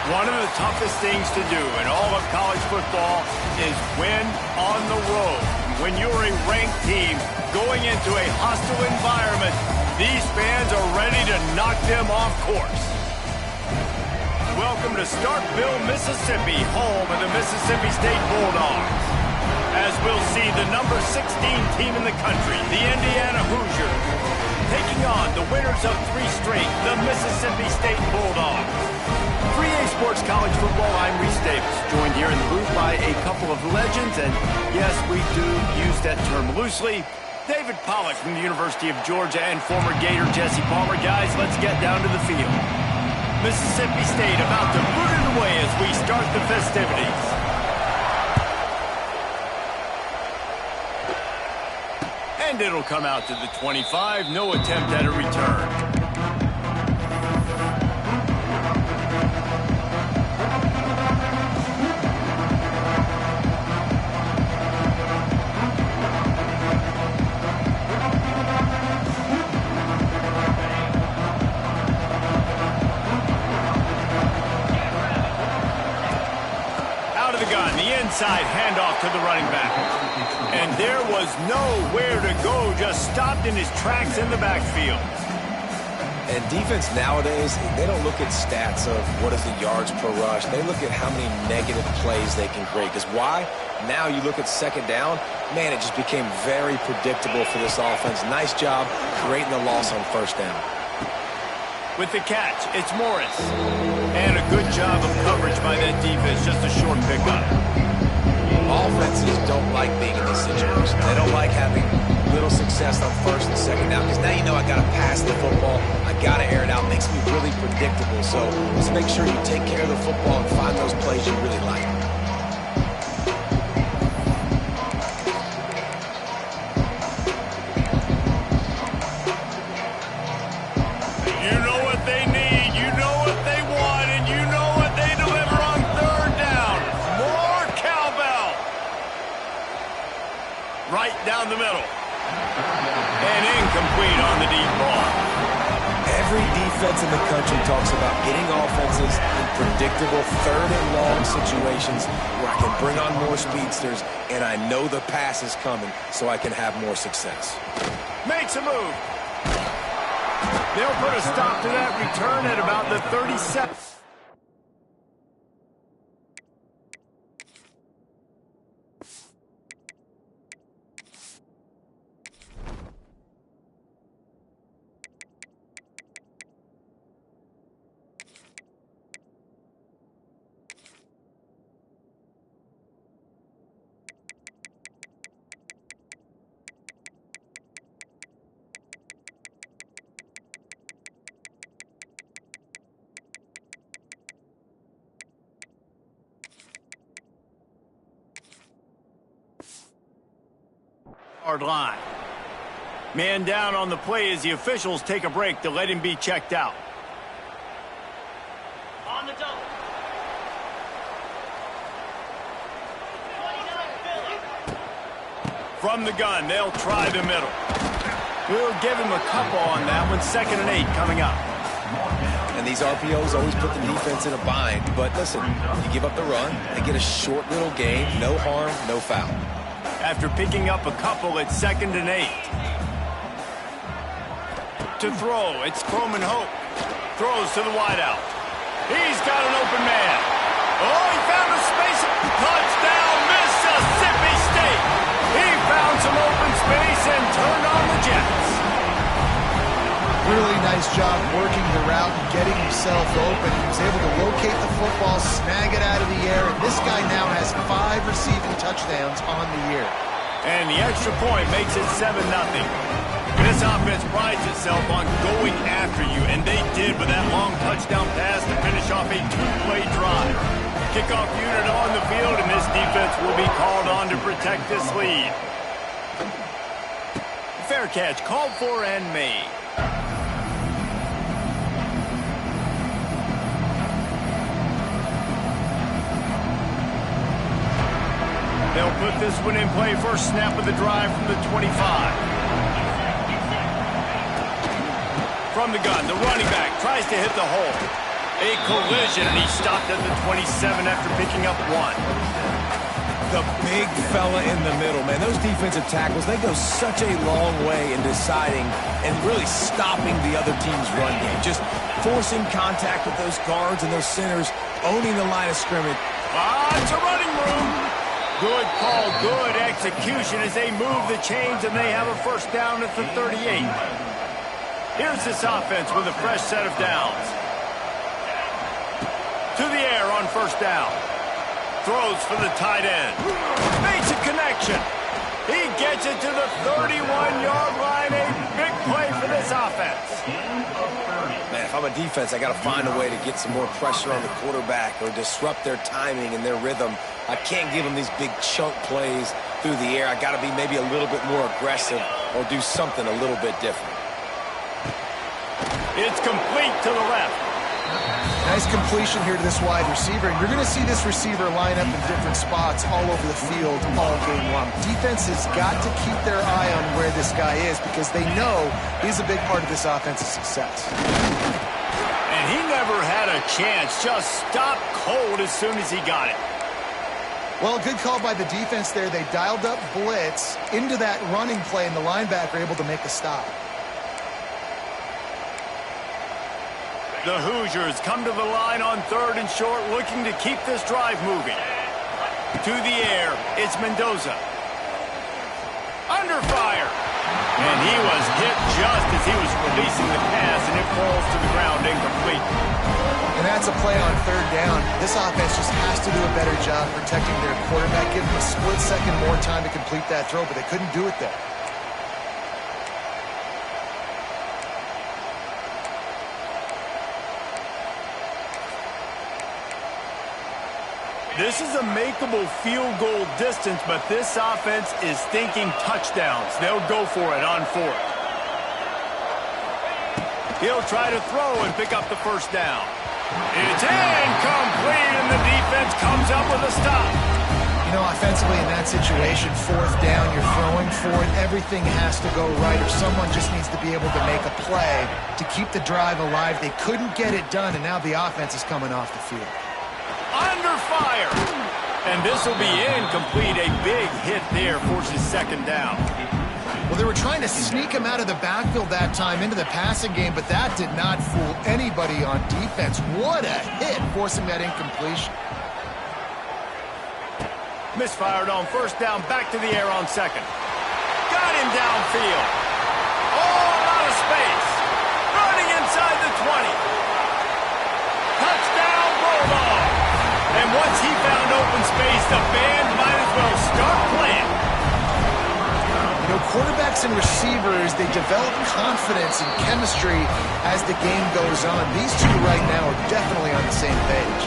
One of the toughest things to do in all of college football is win on the road. When you're a ranked team going into a hostile environment, these fans are ready to knock them off course. Welcome to Starkville, Mississippi, home of the Mississippi State Bulldogs. As we'll see the number 16 team in the country, the Indiana Hoosiers, taking on the winners of 3 straight, the Mississippi State Bulldogs. 3A Sports College Football, I'm Reese Davis, joined here in the booth by a couple of legends, and yes, we do use that term loosely. David Pollack from the University of Georgia and former Gator Jesse Palmer. Guys, let's get down to the field. Mississippi State about to boot it away as we start the festivities. And it'll come out to the 25, no attempt at a return. Inside handoff to the running back. And there was nowhere to go, just stopped in his tracks in the backfield. And defense nowadays, they don't look at stats of what is the yards per rush. They look at how many negative plays they can create. Because why? Now you look at second down, man, it just became very predictable for this offense. Nice job creating the loss on first down. With the catch, it's Morris. And a good job of coverage by that defense, just a short pickup. Offenses don't like being in this situation. They don't like having little success on first and second down, because now you know I got to pass the football. I got to air it out. It makes me really predictable. So just make sure you take care of the football and find those plays you really like. You know what they need, you know what they want, and you know what they deliver on third down. More cowbell. Right down the middle. And incomplete on the deep ball. Every defense in the country talks about getting offenses in predictable third and long situations where I can bring on more speedsters and I know the pass is coming so I can have more success. Makes a move. They'll put a stop to that return at about the 37. Line. Man down on the play as the officials take a break to let him be checked out. On the double. From the gun, they'll try the middle. We'll give him a couple on that one. 2nd and 8 coming up. And these RPOs always put the defense in a bind. But listen, you give up the run, they get a short little gain, no harm, no foul. After picking up a couple, it's 2nd and 8. To throw, it's Croman Hope. Throws to the wideout. He's got an open man. Oh, he found a space. Touchdown, Mississippi State. He found some open space and turned on the Jets. Really nice job working the route and getting himself open. He was able to locate the football, snag it out of the air, and this guy now has 5 receiving touchdowns on the year. And the extra point makes it 7-0. This offense prides itself on going after you, and they did with that long touchdown pass to finish off a 2-play drive. Kickoff unit on the field, and this defense will be called on to protect this lead. Fair catch called for and made. They'll put this one in play. First snap of the drive from the 25. From the gun, the running back tries to hit the hole. A collision, and he stopped at the 27 after picking up 1. The big fella in the middle, man. Those defensive tackles, they go such a long way in deciding and really stopping the other team's run game. Just forcing contact with those guards and those centers, owning the line of scrimmage. It's a running room. Good call, good execution as they move the chains, and they have a first down at the 38. Here's this offense with a fresh set of downs. To the air on first down. Throws for the tight end. Makes a connection. He gets it to the 31-yard line. A big play for this offense. Man, if I'm a defense, I got to find a way to get some more pressure on the quarterback or disrupt their timing and their rhythm. I can't give them these big chunk plays through the air. I got to be maybe a little bit more aggressive or do something a little bit different. It's complete to the left. Nice completion here to this wide receiver. And you're going to see this receiver line up in different spots all over the field all game long. Defense has got to keep their eye on where this guy is because they know he's a big part of this offense's success. And he never had a chance. Just stopped cold as soon as he got it. Well, good call by the defense there. They dialed up blitz into that running play, and the linebacker able to make a stop. The Hoosiers come to the line on 3rd and short, looking to keep this drive moving. To the air, it's Mendoza. Under fire. And he was hit just as he was releasing the pass, and it falls to the ground incomplete. And that's a play on 3rd down. This offense just has to do a better job protecting their quarterback, give him a split second more time to complete that throw, but they couldn't do it there. This is a makeable field goal distance, but this offense is thinking touchdowns. They'll go for it on 4th. He'll try to throw and pick up the first down. It's incomplete, and the defense comes up with a stop. You know, offensively in that situation, 4th down, you're throwing for it. Everything has to go right, or someone just needs to be able to make a play to keep the drive alive. They couldn't get it done, and now the offense is coming off the field. Under fire. And this will be incomplete. A big hit there forces 2nd down. Well, they were trying to sneak him out of the backfield that time into the passing game, but that did not fool anybody on defense. What a hit, forcing that incompletion. Misfired on 1st down, back to the air on 2nd. Got him downfield. All out of space. Running inside the 20. Touchdown, Bulldog. And once he found open space, the band might as well start playing. You know, quarterbacks and receivers, they develop confidence and chemistry as the game goes on. These two right now are definitely on the same page.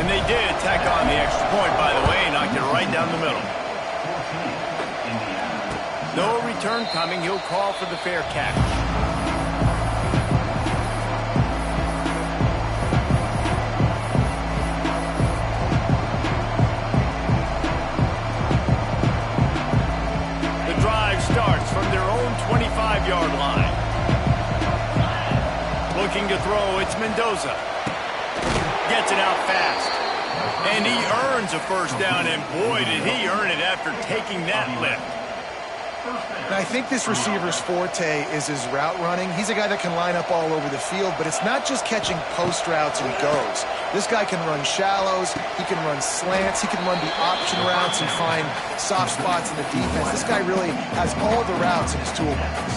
And they did tack on the extra point, by the way, knocked it right down the middle. No return coming. He'll call for the fair catch. Starts from their own 25-yard line. Looking to throw, it's Mendoza. Gets it out fast. And he earns a first down, and boy, did he earn it after taking that lift. And I think this receiver's forte is his route running. He's a guy that can line up all over the field, but it's not just catching post routes and goes. This guy can run shallows, he can run slants, he can run the option routes and find soft spots in the defense. This guy really has all the routes in his toolbox.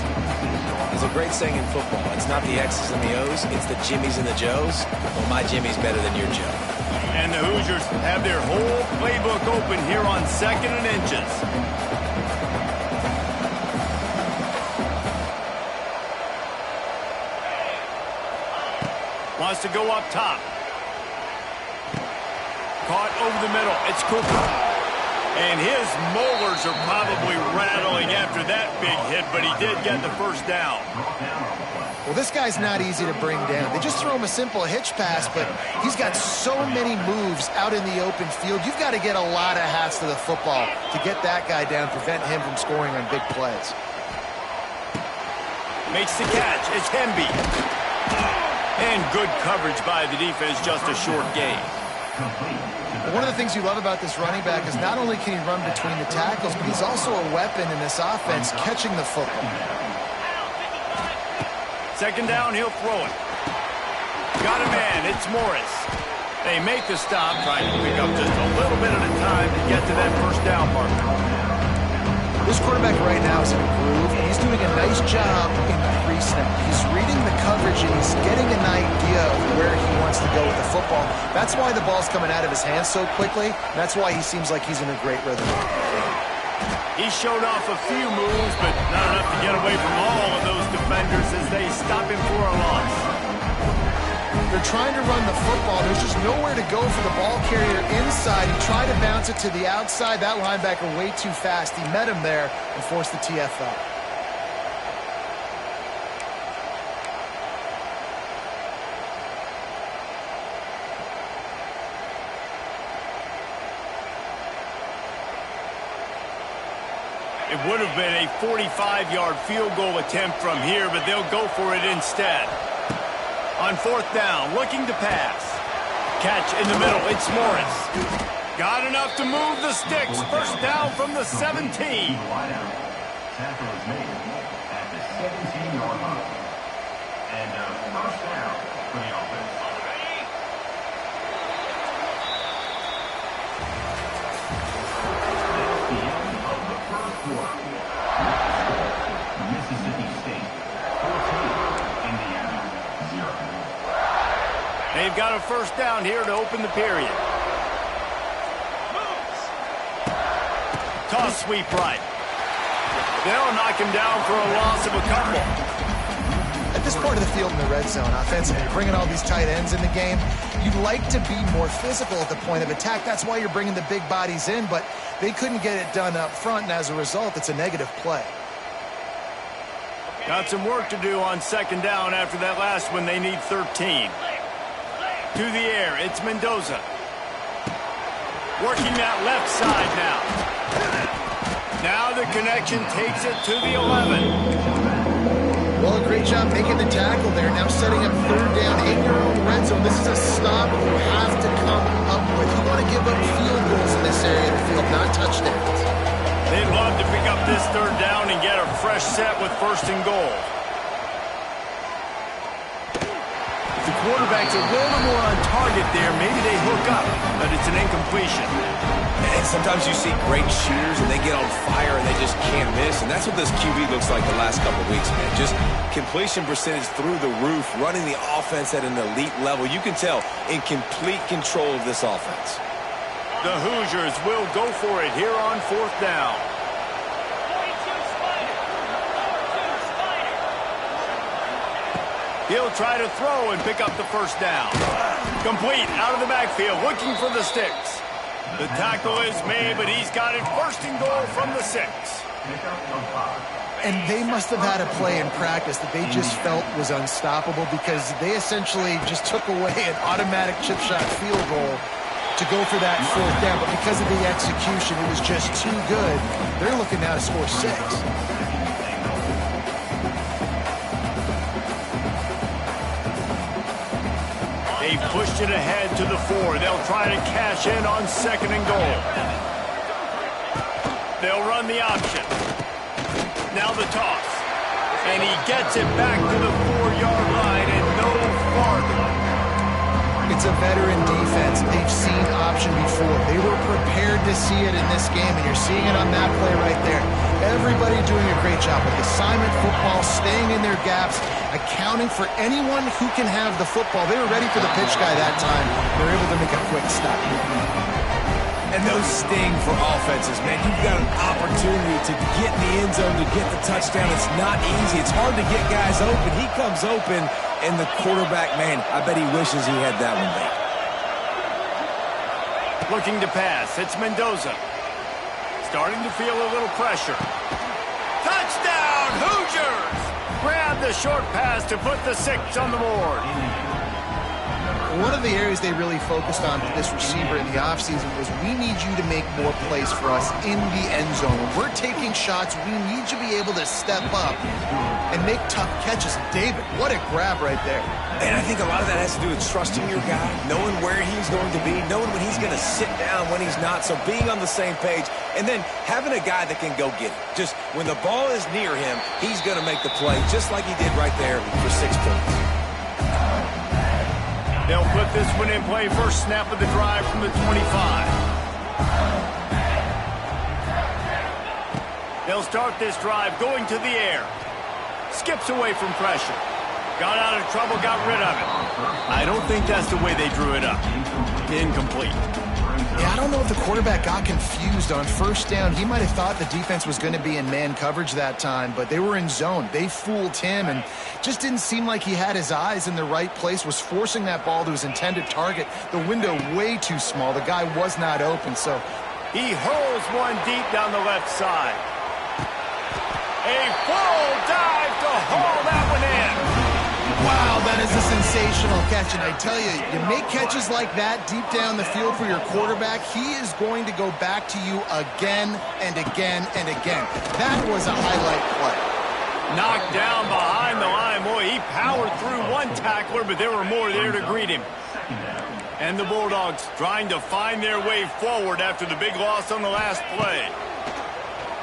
There's a great saying in football. It's not the X's and the O's, it's the Jimmies and the Joes. Well, my Jimmy's better than your Joe. And the Hoosiers have their whole playbook open here on 2nd and inches. Wants to go up top. Caught over the middle. It's Cooper. And his molars are probably rattling after that big hit, but he did get the first down. Well, this guy's not easy to bring down. They just throw him a simple hitch pass, but he's got so many moves out in the open field. You've got to get a lot of hats to the football to get that guy down, prevent him from scoring on big plays. Makes the catch. It's Hemby. And good coverage by the defense, just a short gain. One of the things you love about this running back is not only can he run between the tackles, but he's also a weapon in this offense catching the football. Second down, he'll throw it. Got a man, it's Morris. They make the stop, trying to pick up just a little bit at a time to get to that first down marker. This quarterback right now is in a groove, and he's doing a nice job in pre-snap. He's reading the coverage, and he's getting an idea of where he wants to go with the football. That's why the ball's coming out of his hands so quickly. That's why he seems like he's in a great rhythm. He showed off a few moves, but not enough to get away from all of those defenders as they stop him for a loss. They're trying to run the football. There's just nowhere to go for the ball carrier inside. He tried to bounce it to the outside. That linebacker way too fast. He met him there and forced the TFL. It would have been a 45-yard field goal attempt from here, but they'll go for it instead. On fourth down, looking to pass. Catch in the middle, it's Morris. Got enough to move the sticks. First down from the 17. Tackle is made at the 17-yard line. And first down for the offense. That's the end of the first quarter. Mississippi State 14, Indiana 0. They've got a first down here to open the period. Toss sweep right. They'll knock him down for a loss of a couple. At this part of the field in the red zone, offensively, you're bringing all these tight ends in the game. You'd like to be more physical at the point of attack. That's why you're bringing the big bodies in, but they couldn't get it done up front, and as a result, it's a negative play. Got some work to do on second down after that last one. They need 13. To the air, it's Mendoza. Working that left side now. Now the connection takes it to the 11. Well, great job making the tackle there. Now setting up third down in your own red zone. This is a stop you have to come up with. You want to give up field goals in this area of the field, not touchdowns. They'd love to pick up this third down and get a fresh set with first and goal. The quarterback's a little more on target there. Maybe they hook up, but it's an incompletion. And sometimes you see great shooters and they get on fire and they just can't miss. And that's what this QB looks like the last couple of weeks, man. Just completion percentage through the roof, running the offense at an elite level. You can tell in complete control of this offense. The Hoosiers will go for it here on fourth down. He'll try to throw and pick up the first down. Complete out of the backfield, looking for the sticks. The tackle is made, but he's got it first and goal from the 6. And they must have had a play in practice that they just felt was unstoppable because they essentially just took away an automatic chip shot field goal to go for that fourth down. But because of the execution, it was just too good. They're looking now to score 6. They pushed it ahead to the 4. They'll try to cash in on second and goal. They'll run the option. Now the toss. And he gets it back to the 4-yard line and no farther. It's a veteran defense. They've seen option before. They were prepared to see it in this game, and you're seeing it on that play right there. Everybody doing a great job with assignment football, staying in their gaps, accounting for anyone who can have the football. They were ready for the pitch guy that time. They're able to make a quick stop. And those sting for offenses, man. You've got an opportunity to get in the end zone, to get the touchdown. It's not easy. It's hard to get guys open. He comes open, and the quarterback, man, I bet he wishes he had that one made. Looking to pass. It's Mendoza. Starting to feel a little pressure. Touchdown, Hoosiers! Grab the short pass to put the 6 on the board. One of the areas they really focused on for this receiver in the offseason was, we need you to make more plays for us in the end zone. When we're taking shots, we need you to be able to step up and make tough catches. David, what a grab right there. And I think a lot of that has to do with trusting your guy, knowing where he's going to be, knowing when he's going to sit down, when he's not. So being on the same page, and then having a guy that can go get it. Just when the ball is near him, he's going to make the play, just like he did right there for 6 points. They'll put this one in play. First snap of the drive from the 25. They'll start this drive going to the air. Skips away from pressure. Got out of trouble, got rid of it. I don't think that's the way they drew it up. Incomplete. Yeah, I don't know if the quarterback got confused on first down. He might have thought the defense was going to be in man coverage that time, but they were in zone. They fooled him and just didn't seem like he had his eyes in the right place, was forcing that ball to his intended target. The window way too small. The guy was not open, so he hurls one deep down the left side. A full dive to haul that one in. Wow, that is a sensational catch, and I tell you, you make catches like that deep down the field for your quarterback, he is going to go back to you again and again and again. That was a highlight play. Knocked down behind the line. Boy, he powered through one tackler, but there were more there to greet him. And the Bulldogs trying to find their way forward after the big loss on the last play.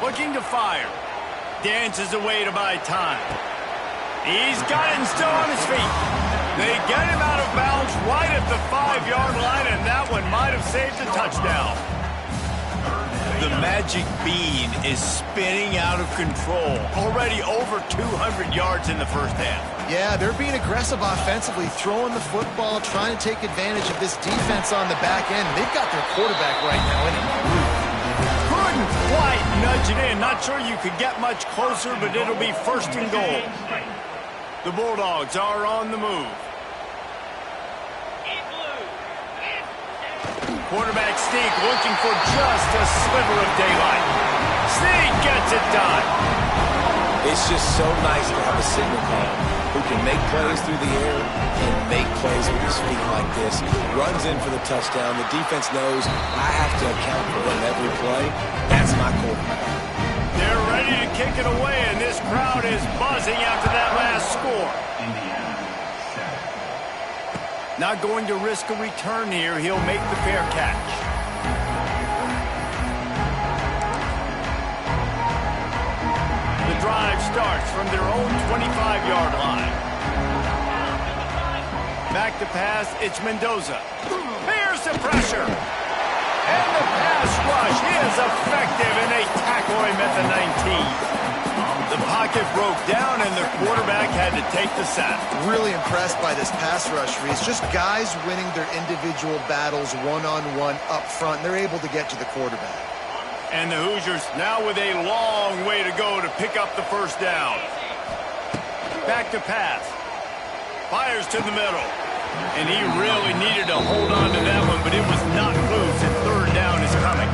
Looking to fire. Dances away to buy time. He's got it and still on his feet. They get him out of bounds right at the 5-yard line, and that one might have saved a touchdown. The magic bean is spinning out of control. Already over 200 yards in the first half. Yeah, they're being aggressive offensively, throwing the football, trying to take advantage of this defense on the back end. They've got their quarterback right now in it. Couldn't quite nudge it in. Not sure you could get much closer, but it'll be first and goal. The Bulldogs are on the move. Quarterback sneak looking for just a sliver of daylight. Sneak gets it done. It's just so nice to have a signal call who can make plays through the air and make plays with his feet like this. Runs in for the touchdown. The defense knows I have to account for him every play. That's my quarterback. They're ready to kick it away, and this crowd is buzzing after that last score. Not going to risk a return here. He'll make the fair catch. The drive starts from their own 25-yard line. Back to pass, it's Mendoza. Here's the pressure. And the pass rush is effective, and they tackle him at the 19. The pocket broke down, and the quarterback had to take the sack. Really impressed by this pass rush, Reese. Just guys winning their individual battles one-on-one up front. They're able to get to the quarterback. And the Hoosiers now with a long way to go to pick up the first down. Back to pass. Fires to the middle. And he really needed to hold on to that one, but it was not loose, and third down is coming.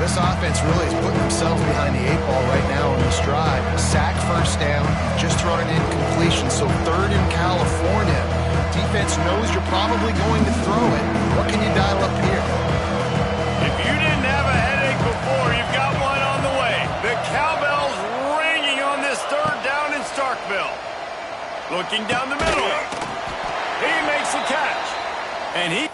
This offense really is putting themselves behind the 8 ball right now on this drive. Sack first down, just thrown an incompletion, so third in California. Defense knows you're probably going to throw it. What can you dial up here? If you didn't have a headache before, you've got one on the way. The cowbell's ringing on this third down in Starkville. Looking down the middle. He makes the catch. And he...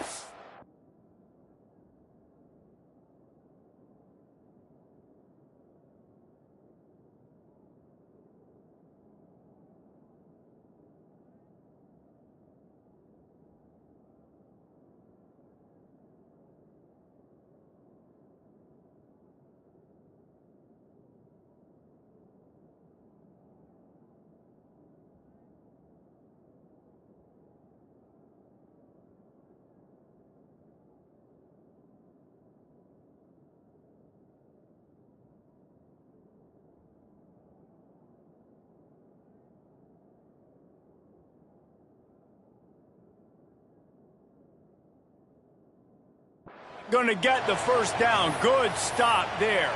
going to get the first down. Good stop there.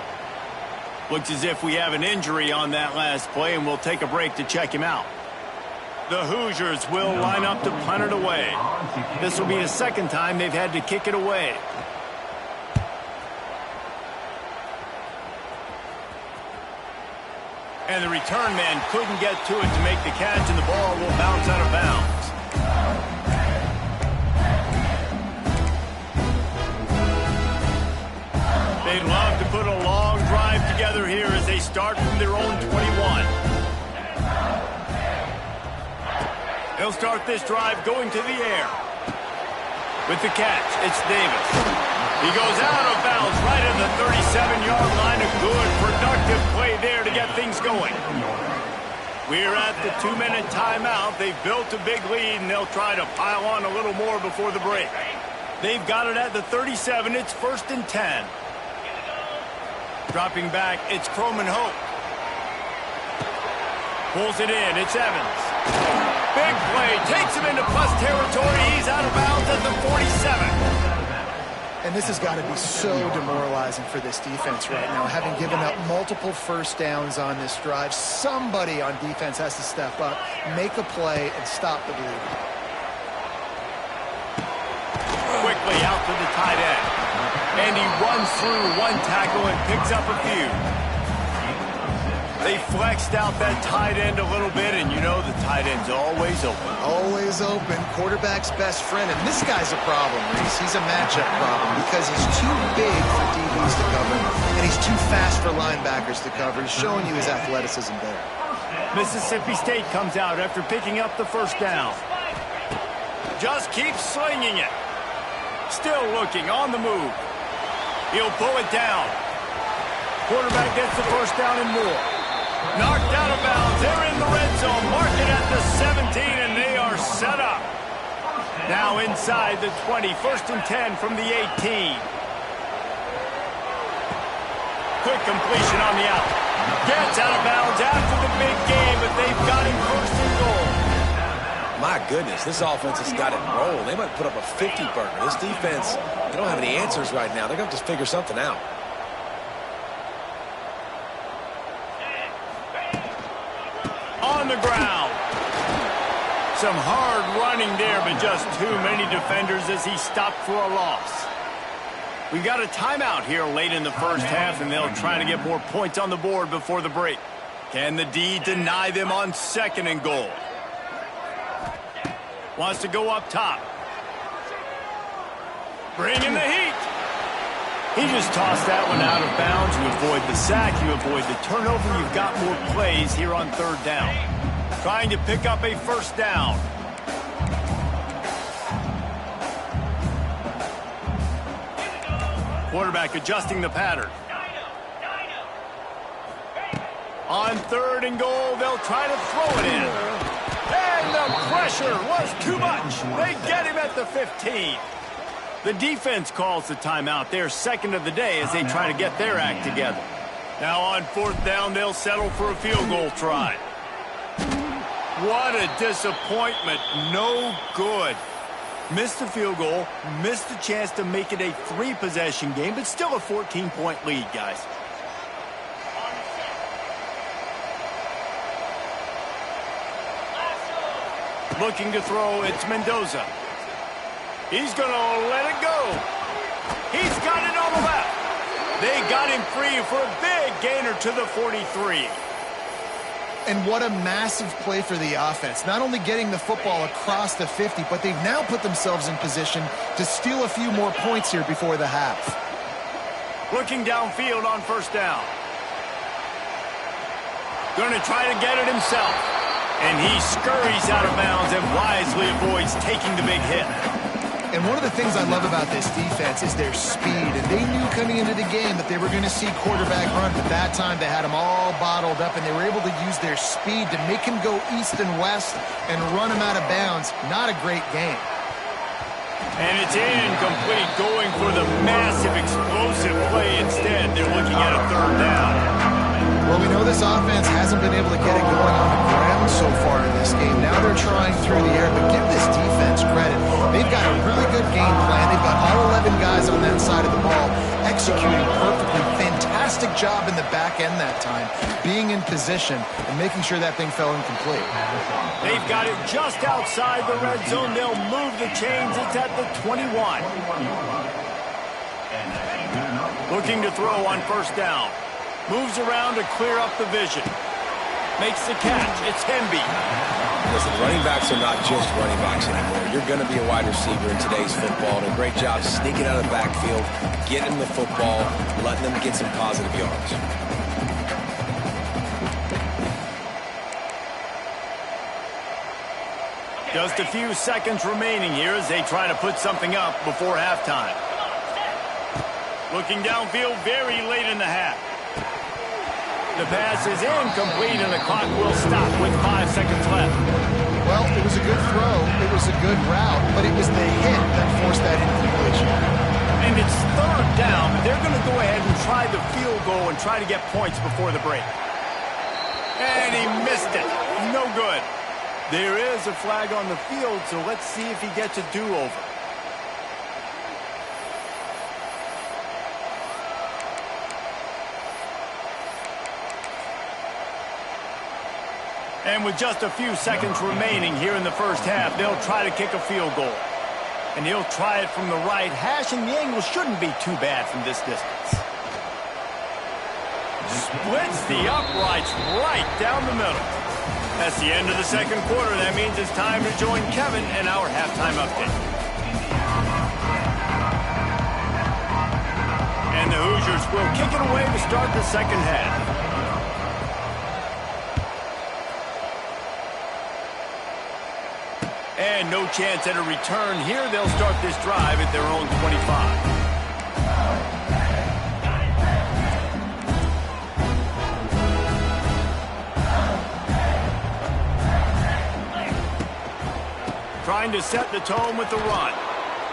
Looks as if we have an injury on that last play, and we'll take a break to check him out. The Hoosiers will line up to punt it away. This will be the second time they've had to kick it away. And the return man couldn't get to it to make the catch, and the ball will bounce out of bounds. They'd love to put a long drive together here as they start from their own 21. They'll start this drive going to the air. With the catch, it's Davis. He goes out of bounds right at the 37-yard line. A good, productive play there to get things going. We're at the 2-minute timeout. They've built a big lead, and they'll try to pile on a little more before the break. They've got it at the 37. It's 1st and 10. Dropping back, it's Croman Hope. Pulls it in, it's Evans. Big play, takes him into plus territory. He's out of bounds at the 47. And this has got to be so demoralizing for this defense right now, having given up multiple first downs on this drive. Somebody on defense has to step up, make a play, and stop the bleeding. Quickly out to the tight end. And he runs through one tackle and picks up a few. They flexed out that tight end a little bit, and you know the tight end's always open. Always open. Quarterback's best friend. And this guy's a problem, Reese. He's a matchup problem because he's too big for DBs to cover, and he's too fast for linebackers to cover. He's showing you his athleticism there. Mississippi State comes out after picking up the first down. Just keeps slinging it. Still looking, on the move. He'll pull it down. Quarterback gets the first down and more. Knocked out of bounds. They're in the red zone. Mark it at the 17, and they are set up. Now inside the 20. 1st and 10 from the 18. Quick completion on the out. Gets out of bounds after the big game, but they've got him 1st and goal. My goodness, this offense has got it rolling. They might put up a 50-burger. This defense, they don't have any answers right now. They're going to have to figure something out. On the ground. Some hard running there, but just too many defenders as he stopped for a loss. We got a timeout here late in the first half, and they'll try to get more points on the board before the break. Can the D deny them on 2nd and goal? Wants to go up top. Bringing the heat. He just tossed that one out of bounds. You avoid the sack, you avoid the turnover. You've got more plays here on 3rd down. Trying to pick up a 1st down. Quarterback adjusting the pattern. On 3rd and goal, they'll try to throw it in. And the pressure was too much. They get him at the 15. The defense calls the timeout. They're 2nd of the day as they try to get their act together. Now on 4th down, they'll settle for a field goal try. What a disappointment. No good. Missed the field goal, missed the chance to make it a 3-possession game, but still a 14-point lead, guys. Looking to throw, it's Mendoza. He's going to let it go. He's got it on the left. They got him free for a big gainer to the 43. And what a massive play for the offense. Not only getting the football across the 50, but they've now put themselves in position to steal a few more points here before the half. Looking downfield on 1st down. Going to try to get it himself. And he scurries out of bounds and wisely avoids taking the big hit. And one of the things I love about this defense is their speed. And they knew coming into the game that they were going to see quarterback run, but that time they had him all bottled up, and they were able to use their speed to make him go east and west and run him out of bounds. Not a great game. And it's incomplete, going for the massive explosive play instead. They're looking at a 3rd down. Well, we know this offense hasn't been able to get it going on the ground so far in this game. Now they're trying through the air, but give this defense credit. They've got a really good game plan. They've got all 11 guys on that side of the ball executing perfectly. Fantastic fantastic job in the back end that time, being in position and making sure that thing fell incomplete. They've got it just outside the red zone. They'll move the chains. It's at the 21. Looking to throw on first down. Moves around to clear up the vision. Makes the catch. It's Hemby. Listen, running backs are not just running backs anymore. You're going to be a wide receiver in today's football. And a great job sneaking out of the backfield, getting them the football, letting them get some positive yards. Just a few seconds remaining here as they try to put something up before halftime. Looking downfield very late in the half. The pass is incomplete, and the clock will stop with 5 seconds left. Well, it was a good throw. It was a good route, but it was the hit that forced that incompletion. And it's third down, but they're going to go ahead and try the field goal and try to get points before the break. And he missed it. No good. There is a flag on the field, so let's see if he gets a do-over. And with just a few seconds remaining here in the first half, they'll try to kick a field goal. And he'll try it from the right hash, and the angle shouldn't be too bad from this distance. Splits the uprights right down the middle. That's the end of the second quarter. That means it's time to join Kevin in our halftime update. And the Hoosiers will kick it away to start the second half. And no chance at a return here. They'll start this drive at their own 25. Trying to set the tone with the run.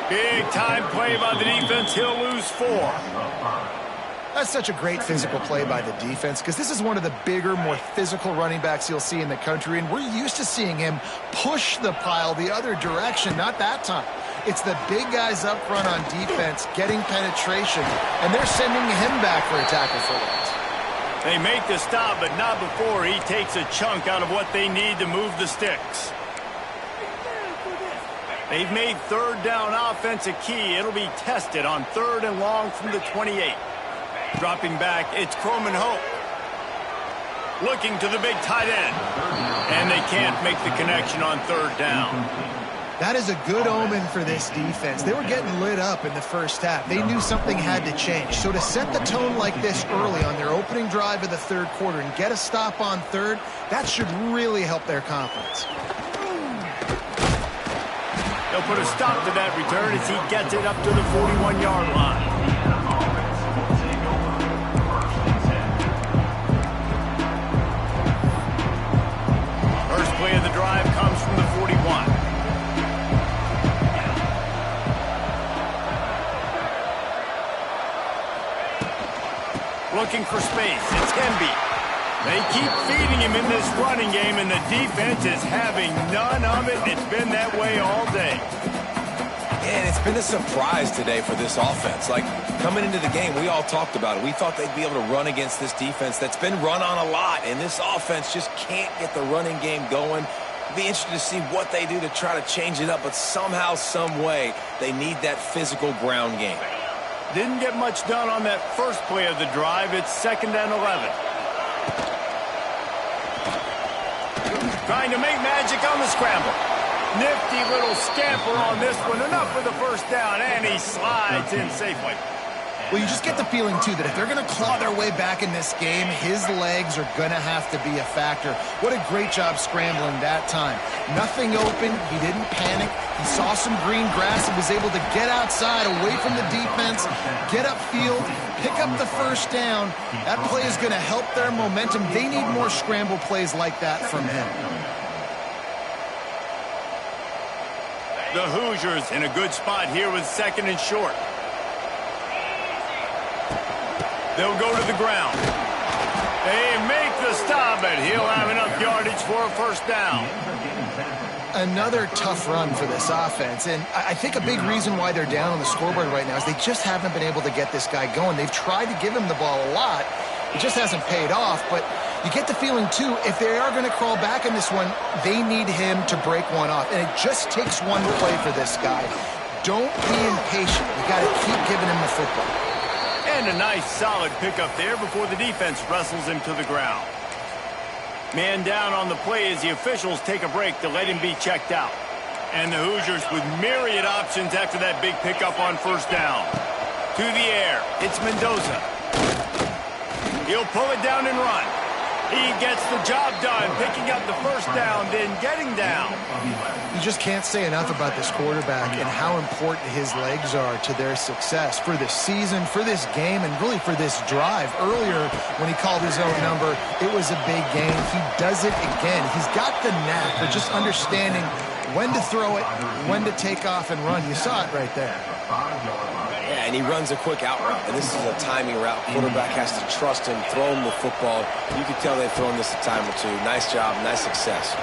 Big time play by the defense. He'll lose 4. That's such a great physical play by the defense because this is one of the bigger, more physical running backs you'll see in the country, and we're used to seeing him push the pile the other direction. Not that time. It's the big guys up front on defense getting penetration, and they're sending him back for a tackle for that. They make the stop, but not before he takes a chunk out of what they need to move the sticks. They've made third down offense a key. It'll be tested on 3rd and long from the 28. Dropping back, it's Croman Hope. Looking to the big tight end. And they can't make the connection on 3rd down. That is a good omen for this defense. They were getting lit up in the first half. They knew something had to change. So to set the tone like this early on their opening drive of the third quarter and get a stop on 3rd, that should really help their confidence. They'll put a stop to that return as he gets it up to the 41-yard line. First play of the drive comes from the 41. Looking for space. It's Hemby. They keep feeding him in this running game, and the defense is having none of it. It's been that way all day. And it's been a surprise today for this offense. Like, coming into the game, we all talked about it. We thought they'd be able to run against this defense that's been run on a lot, and this offense just can't get the running game going. It'll be interesting to see what they do to try to change it up, but somehow, some way, they need that physical ground game. Didn't get much done on that first play of the drive. It's 2nd and 11. Trying to make magic on the scramble. Nifty little scamper on this one. Enough for the first down, and he slides in safely. Well, you just get the feeling, too, that if they're going to claw their way back in this game, his legs are going to have to be a factor. What a great job scrambling that time. Nothing open. He didn't panic. He saw some green grass and was able to get outside, away from the defense, get upfield, pick up the first down. That play is going to help their momentum. They need more scramble plays like that from him. The Hoosiers in a good spot here with 2nd and short. They'll go to the ground. They make the stop, but he'll have enough yardage for a first down. Another tough run for this offense, and I think a big reason why they're down on the scoreboard right now is they just haven't been able to get this guy going. They've tried to give him the ball a lot. It just hasn't paid off, but you get the feeling, too, if they are going to crawl back in this one, they need him to break one off, and it just takes one play for this guy. Don't be impatient. You got to keep giving him the football. And a nice, solid pickup there before the defense wrestles him to the ground. Man down on the play as the officials take a break to let him be checked out. And the Hoosiers with myriad options after that big pickup on first down. To the air, it's Mendoza. He'll pull it down and run. He gets the job done, picking up the first down, then getting down. You just can't say enough about this quarterback and how important his legs are to their success for this season, for this game, and really for this drive. Earlier, when he called his own number, it was a big game. He does it again. He's got the knack for just understanding when to throw it, when to take off and run. You saw it right there. Yeah, and he runs a quick out route, and this is a timing route. Quarterback has to trust him, throw him the football. You can tell they've thrown this a time or two. Nice job, nice success.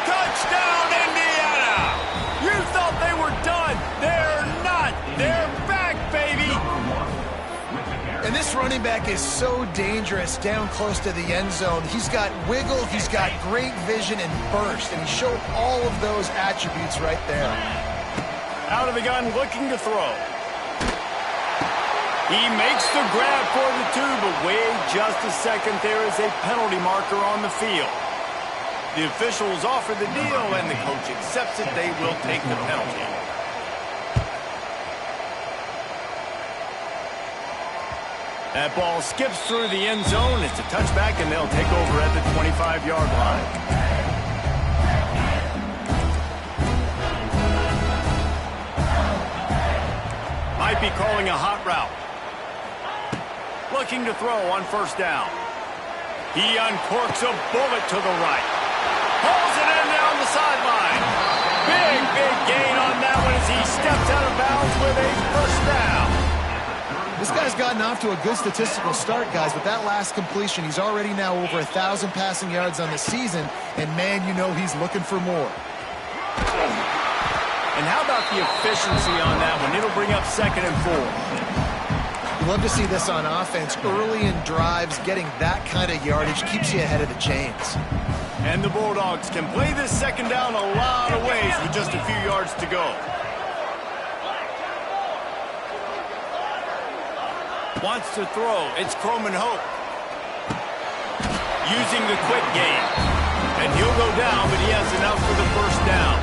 Touchdown, Indiana! You thought they were done. They're not. They're back, baby! And this running back is so dangerous down close to the end zone. He's got wiggle, he's got great vision and burst, and he showed all of those attributes right there. Out of the gun, looking to throw. He makes the grab for the two, but wait just a second. There is a penalty marker on the field. The officials offer the deal, and the coach accepts it. They will take the penalty. That ball skips through the end zone. It's a touchback, and they'll take over at the 25-yard line. Might be calling a hot route. Looking to throw on first down. He uncorks a bullet to the right. Pulls it in down the sideline. Big gain on that one as he steps out of bounds with a first down. This guy's gotten off to a good statistical start, guys. With that last completion, he's already now over 1,000 passing yards on the season, and man, you know he's looking for more. And how about the efficiency on that one? It'll bring up 2nd and 4. You love to see this on offense. Early in drives, getting that kind of yardage keeps you ahead of the chains. And the Bulldogs can play this 2nd down a lot of ways with just a few yards to go. Wants to throw. It's Croman Hope. Using the quick game. And he'll go down, but he has enough for the first down.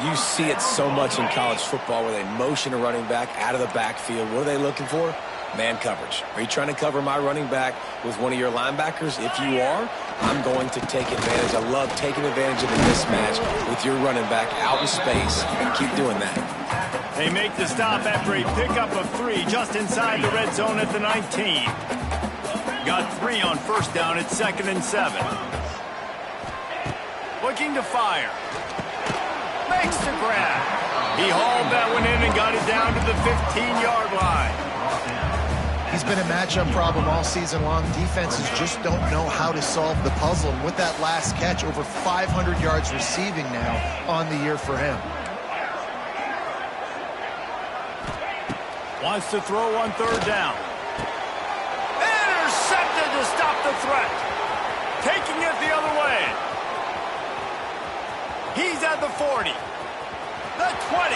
You see it so much in college football where they motion a running back out of the backfield. What are they looking for? Man coverage. Are you trying to cover my running back with one of your linebackers? If you are, I'm going to take advantage. I love taking advantage of the mismatch with your running back out in space. And keep doing that. They make the stop after a pickup of 3 just inside the red zone at the 19. Got 3 on first down at 2nd and 7. Looking to fire. Makes the grab. He hauled that one in and got it down to the 15-yard line. He's been a matchup problem all season long. Defenses just don't know how to solve the puzzle. And with that last catch, over 500 yards receiving now on the year for him. Wants to throw on third down. Intercepted to stop the threat. Taking it the other way. He's at the 40. The 20.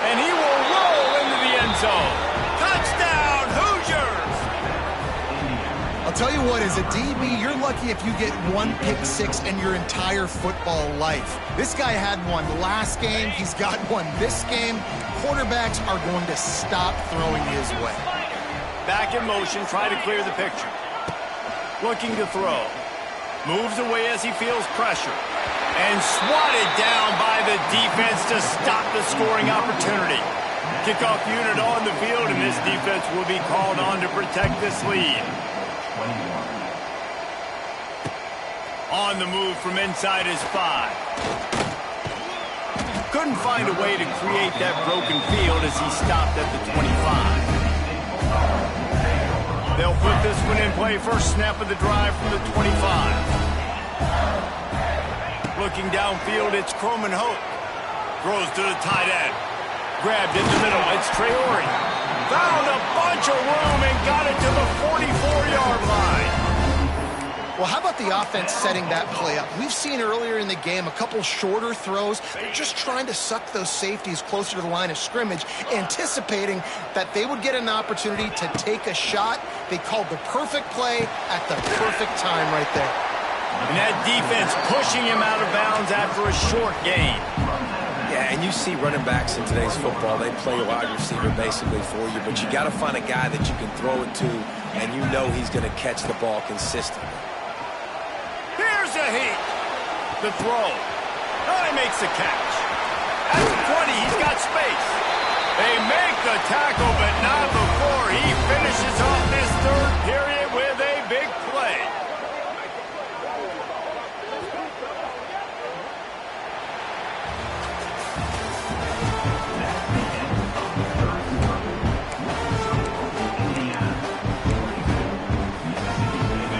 And he will roll into the end zone. Touchdown, Hoosiers! I'll tell you what, as a DB, you're lucky if you get 1 pick 6 in your entire football life. This guy had one last game. He's got one this game. Quarterbacks are going to stop throwing his way. Back in motion, try to clear the picture. Looking to throw. Moves away as he feels pressure. And swatted down by the defense to stop the scoring opportunity. Kickoff unit on the field, and this defense will be called on to protect this lead. On the move from inside his 5. Couldn't find a way to create that broken field as he stopped at the 25. They'll put this one in play. First snap of the drive from the 25. looking downfield. It's Croman Hope. Throws to the tight end. Grabbed in the middle. It's Traore. Found a bunch of room and got it to the 44-yard line. Well, how about the offense setting that play up? We've seen earlier in the game a couple shorter throws. They're just trying to suck those safeties closer to the line of scrimmage, anticipating that they would get an opportunity to take a shot. They called the perfect play at the perfect time right there. And that defense pushing him out of bounds after a short gain. Yeah, and you see running backs in today's football, they play a wide receiver basically for you, but you got to find a guy that you can throw it to, and you know he's going to catch the ball consistently. Here's a heat. The throw. Now he makes the catch. At the 20, he's got space. They make the tackle, but not before he finishes off this third period with a big play.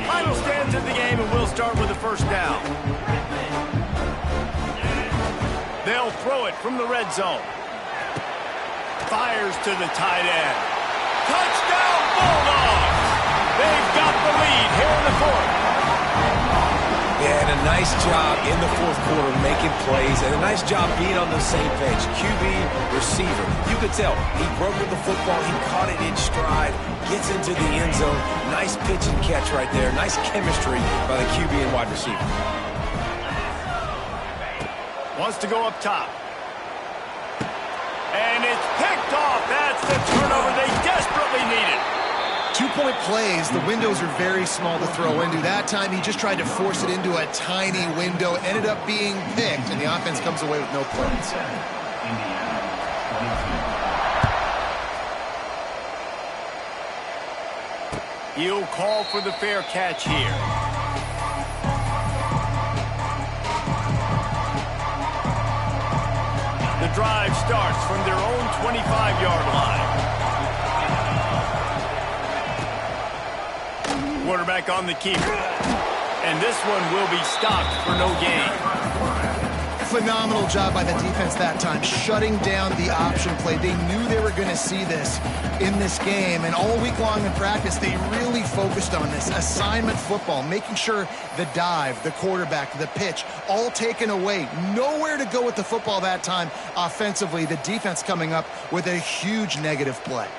Final stands of the game, and we'll start with the first down. They'll throw it from the red zone. Fires to the tight end. Touchdown, Bulldogs! They've got the lead here in the fourth. Yeah, and a nice job in the fourth quarter making plays, and a nice job being on the same page. QB, receiver. You could tell he broke with the football. He caught it in stride, gets into the end zone. Nice pitch and catch right there. Nice chemistry by the QB and wide receiver. Wants to go up top. And it's picked off. That's the turnover they desperately needed. 2-point plays, the windows are very small to throw into. That time he just tried to force it into a tiny window, ended up being picked, and the offense comes away with no points. He'll call for the fair catch here. The drive starts from their own 25-yard line. Quarterback on the keeper. And this one will be stopped for no gain. Phenomenal job by the defense that time, shutting down the option play. They knew they were going to see this in this game, and all week long in practice, they really focused on this. Assignment football, making sure the dive, the quarterback, the pitch, all taken away. Nowhere to go with the football that time offensively. The defense coming up with a huge negative play.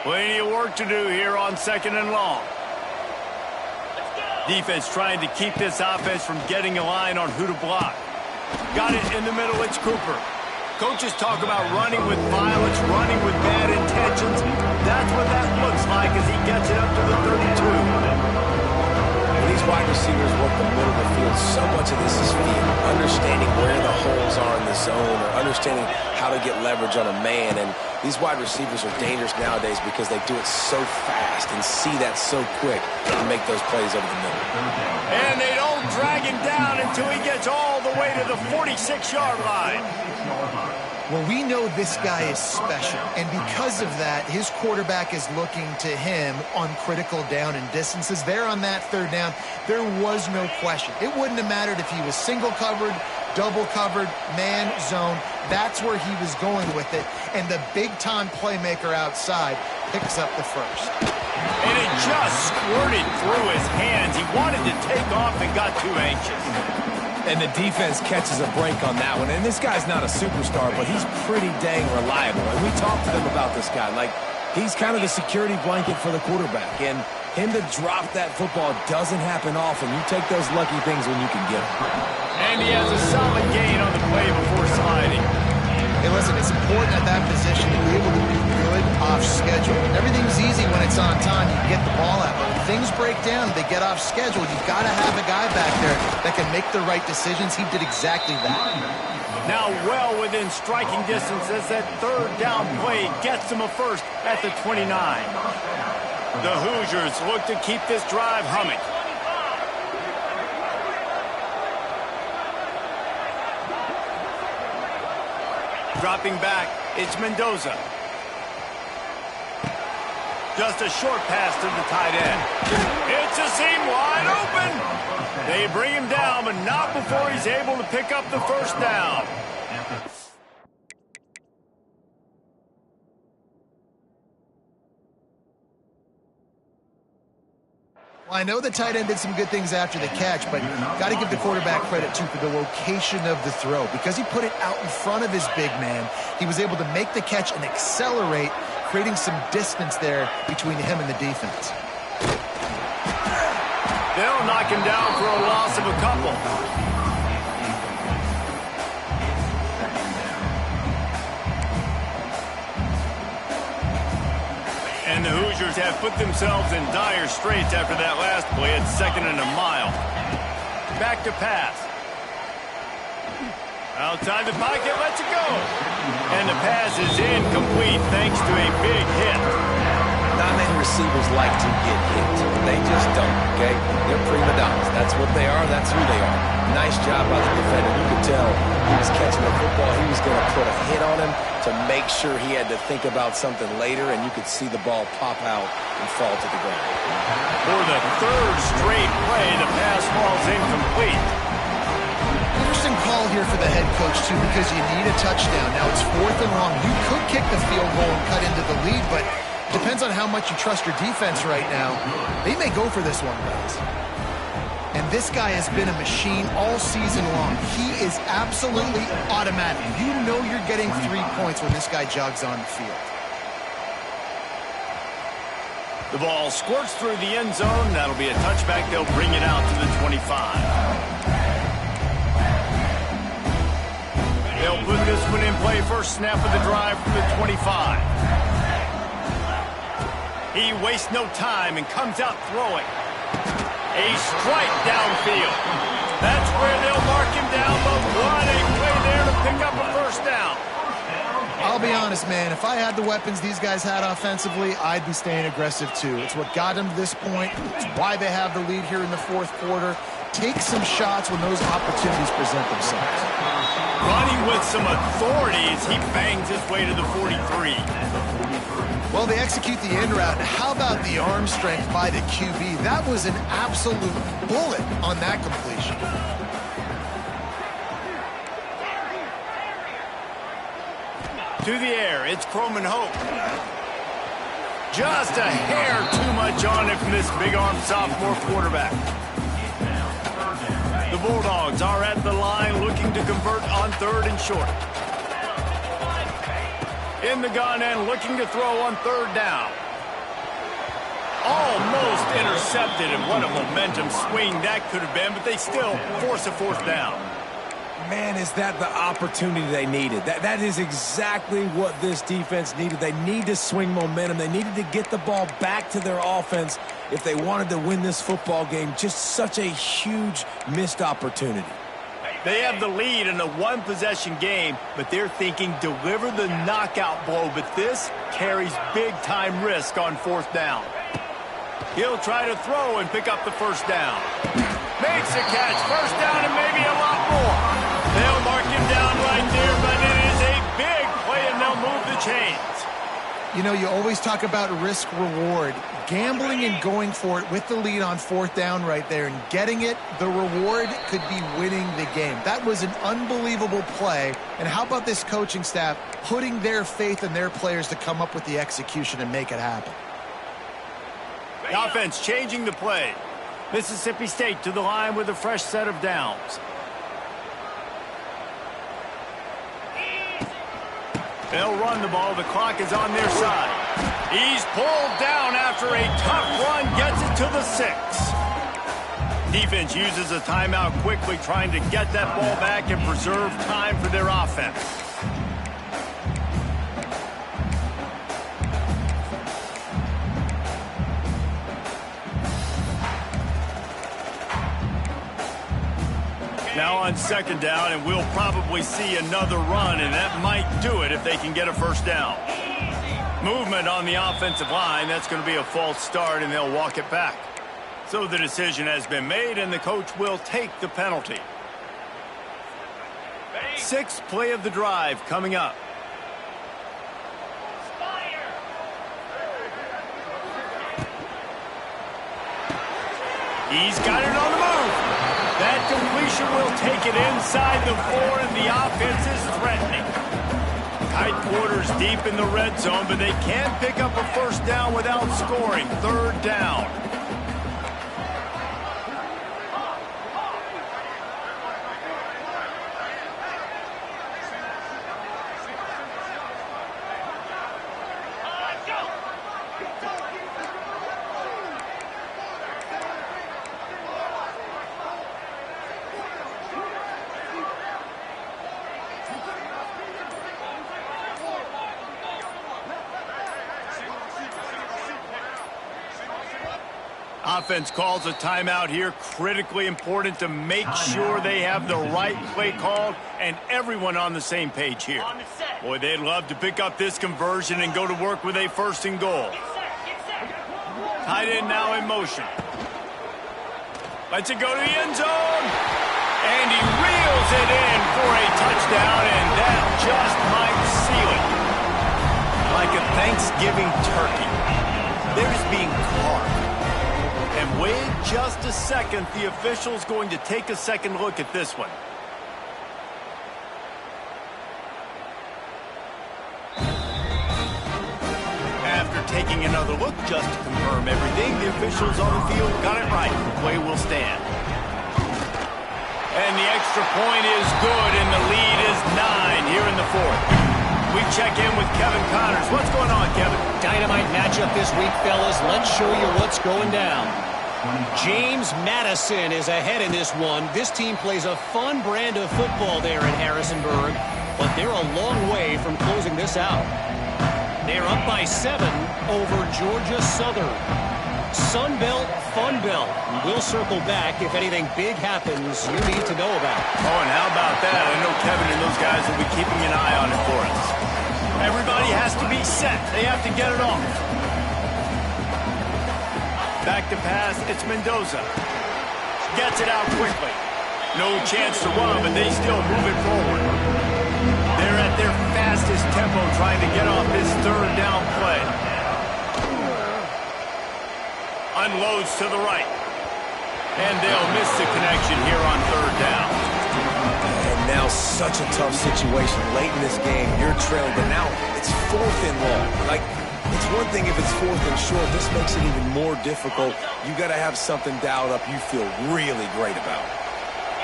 Plenty of work to do here on 2nd and long. Defense trying to keep this offense from getting a line on who to block. Got it in the middle, it's Cooper. Coaches talk about running with violence, running with bad intentions. That's what that looks like as he gets it up to the 32. When these wide receivers work the middle of the field, so much of this is feel. Understanding where the holes are in the zone, or understanding how to get leverage on a man. And these wide receivers are dangerous nowadays because they do it so fast and see that so quick to make those plays over the middle. And they don't drag him down until he gets all the way to the 46-yard line. Well, we know this guy is special, and because of that, his quarterback is looking to him on critical down and distances. There on that third down, there was no question. It wouldn't have mattered if he was single covered, double covered, man, zone. That's where he was going with it, and the big-time playmaker outside picks up the first. And it just squirted through his hands. He wanted to take off and got too anxious. And the defense catches a break on that one. And this guy's not a superstar, but he's pretty dang reliable. And we talked to them about this guy. Like, he's kind of the security blanket for the quarterback. And him to drop that football doesn't happen often. You take those lucky things when you can get them. And he has a solid gain on the play before sliding. Hey, listen, it's important at that position to be able to be good off schedule. Everything's easy when it's on time. You get the ball out. But when things break down, they get off schedule. You've got to have a guy back there that can make the right decisions. He did exactly that. Now well within striking distance as that third down play gets him a first at the 29. The Hoosiers look to keep this drive humming. Dropping back, it's Mendoza. Just a short pass to the tight end. It's a seam wide open. They bring him down, but not before he's able to pick up the first down. Well, I know the tight end did some good things after the catch, but got to give the quarterback credit, too, for the location of the throw. Because he put it out in front of his big man, he was able to make the catch and accelerate, creating some distance there between him and the defense. They'll knock him down for a loss of a couple. And the Hoosiers have put themselves in dire straits after that last play at 2nd and a mile. Back to pass. Outside the pocket, lets it go. And the pass is incomplete thanks to a big hit. Not many receivers like to get hit. They just don't, okay? They're prima donnas. That's what they are. That's who they are. Nice job by the defender. You could tell he was catching the football. He was going to put a hit on him to make sure he had to think about something later, and you could see the ball pop out and fall to the ground. For the third straight play, the pass falls incomplete. Interesting call here for the head coach, too, because you need a touchdown. Now it's 4th and long. You could kick the field goal and cut into the lead, but depends on how much you trust your defense right now. They may go for this one, guys. And this guy has been a machine all season long. He is absolutely automatic. You know you're getting 3 points when this guy jogs on the field. The ball squirts through the end zone. That'll be a touchback. They'll bring it out to the 25. They'll put this one in play. First snap of the drive from the 25. He wastes no time and comes out throwing. A strike downfield. That's where they'll mark him down, but what a play there to pick up a first down. I'll be honest, man. If I had the weapons these guys had offensively, I'd be staying aggressive too. It's what got them to this point. It's why they have the lead here in the 4th quarter. Take some shots when those opportunities present themselves. Running with some authority as he bangs his way to the 43. Well, they execute the in route. How about the arm strength by the QB? That was an absolute bullet on that completion. To the air, it's Croman Hope. Just a hair too much on it from this big-arm sophomore quarterback. The Bulldogs are at the line looking to convert on 3rd and short. In the gun and looking to throw on 3rd down. Almost intercepted, and what a momentum swing that could have been, but they still force a 4th down. Man, is that the opportunity they needed. That is exactly what this defense needed. They need to swing momentum. They needed to get the ball back to their offense if they wanted to win this football game. Just such a huge missed opportunity. They have the lead in a one-possession game, but they're thinking deliver the knockout blow, but this carries big-time risk on 4th down. He'll try to throw and pick up the first down. Makes a catch, first down, and maybe a lot more. They'll mark him down right there, but it is a big play, and they'll move the chains. You know, you always talk about risk-reward. Gambling and going for it with the lead on 4th down right there and getting it, the reward could be winning the game. That was an unbelievable play. And how about this coaching staff putting their faith in their players to come up with the execution and make it happen? The offense changing the play. Mississippi State to the line with a fresh set of downs. They'll run the ball. The clock is on their side. He's pulled down after a tough run, gets it to the 6. Defense uses a timeout quickly, trying to get that ball back and preserve time for their offense. Now on 2nd down, and we'll probably see another run, and that might do it if they can get a first down. Movement on the offensive line. That's going to be a false start, and they'll walk it back. So the decision has been made, and the coach will take the penalty. 6th play of the drive coming up. He's got it on the move. That completion will take it inside the 4, and the offense is threatening. Tight quarters deep in the red zone, but they can't pick up a first down without scoring. 3rd down. Offense calls a timeout here. Critically important to make sure they have the right play called and everyone on the same page here. Boy, they'd love to pick up this conversion and go to work with a 1st and goal. Tight end now in motion. Lets it go to the end zone. And he reels it in for a touchdown, and that just might seal it. Like a Thanksgiving turkey. They're just being carved. And wait just a second, the official's going to take a second look at this one. After taking another look just to confirm everything, the officials on the field got it right. The play will stand. And the extra point is good, and the lead is 9 here in the 4th. We check in with Kevin Connors. What's going on, Kevin? Dynamite matchup this week, fellas. Let's show you what's going down. James Madison is ahead in this one. This team plays a fun brand of football there in Harrisonburg, but they're a long way from closing this out. They're up by 7 over Georgia Southern. Sun Belt, Fun Belt. We'll circle back if anything big happens you need to know about. Oh, and how about that? I know Kevin and those guys will be keeping an eye on it for us. Everybody has to be set. They have to get it off. Back to pass, it's Mendoza. Gets it out quickly. No chance to run, but they still move it forward. They're at their fastest tempo trying to get off this 3rd down play. Unloads to the right. And they'll miss the connection here on 3rd down. And now such a tough situation. Late in this game, you're trailing, but now it's 4th and long. Like, it's one thing if it's 4th and short. This makes it even more difficult. You got to have something dialed up you feel really great about.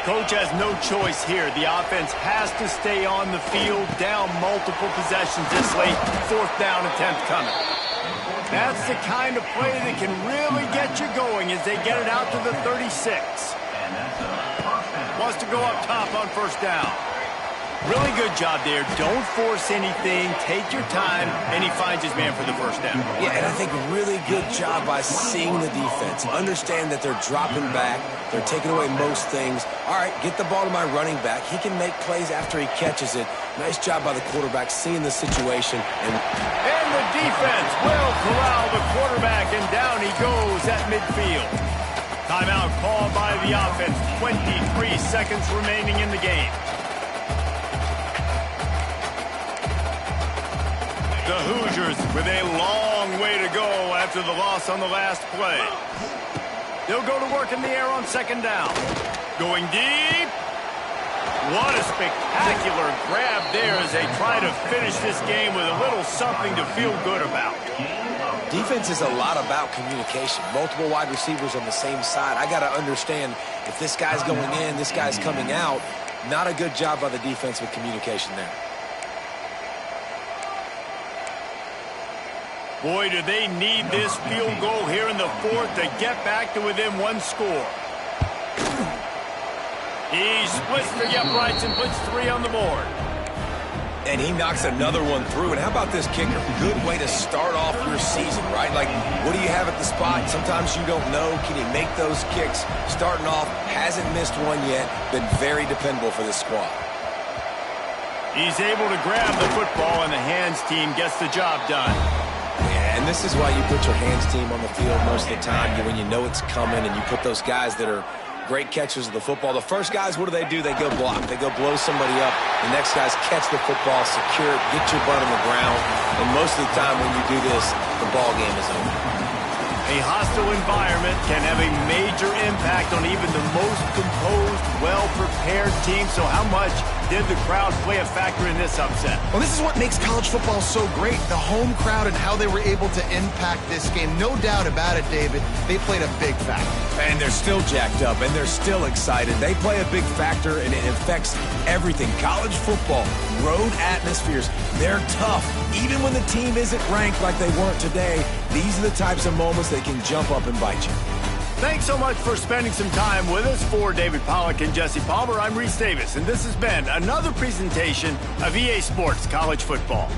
Coach has no choice here. The offense has to stay on the field, down multiple possessions this late. 4th down attempt coming. That's the kind of play that can really get you going as they get it out to the 36. Wants to go up top on 1st down. Really good job there. Don't force anything. Take your time, and he finds his man for the 1st down. Yeah, and I think really good job by seeing the defense. Understand that they're dropping back. They're taking away most things. All right, get the ball to my running back. He can make plays after he catches it. Nice job by the quarterback seeing the situation. And the defense will corral the quarterback, and down he goes at midfield. Timeout called by the offense. 23 seconds remaining in the game. The Hoosiers with a long way to go after the loss on the last play. They'll go to work in the air on 2nd down. Going deep. What a spectacular grab there as they try to finish this game with a little something to feel good about. Defense is a lot about communication. Multiple wide receivers on the same side. I got to understand if this guy's going in, this guy's coming out. Not a good job by the defense with communication there. Boy, do they need this field goal here in the 4th to get back to within 1 score. He splits the uprights and puts 3 on the board. And he knocks another one through. And how about this kicker? Good way to start off your season, right? Like, what do you have at the spot? Sometimes you don't know. Can he make those kicks? Starting off, hasn't missed one yet. Been very dependable for this squad. He's able to grab the football, and the hands team gets the job done. Yeah, and this is why you put your hands team on the field most of the time, when you know it's coming, and you put those guys that are great catchers of the football. The first guys, what do? They go block. They go blow somebody up. The next guys catch the football, secure it, get your butt on the ground. And most of the time when you do this, the ball game is over. A hostile environment can have a major impact on even the most composed, well-prepared team. So how much did the crowd play a factor in this upset? Well, this is what makes college football so great, the home crowd and how they were able to impact this game. No doubt about it, David, they played a big factor. And they're still jacked up, and they're still excited. They play a big factor, and it affects everything. College football, road atmospheres, they're tough. Even when the team isn't ranked like they weren't today, these are the types of moments that can jump up and bite you. Thanks so much for spending some time with us. For David Pollack and Jesse Palmer, I'm Reese Davis, and this has been another presentation of EA Sports College Football.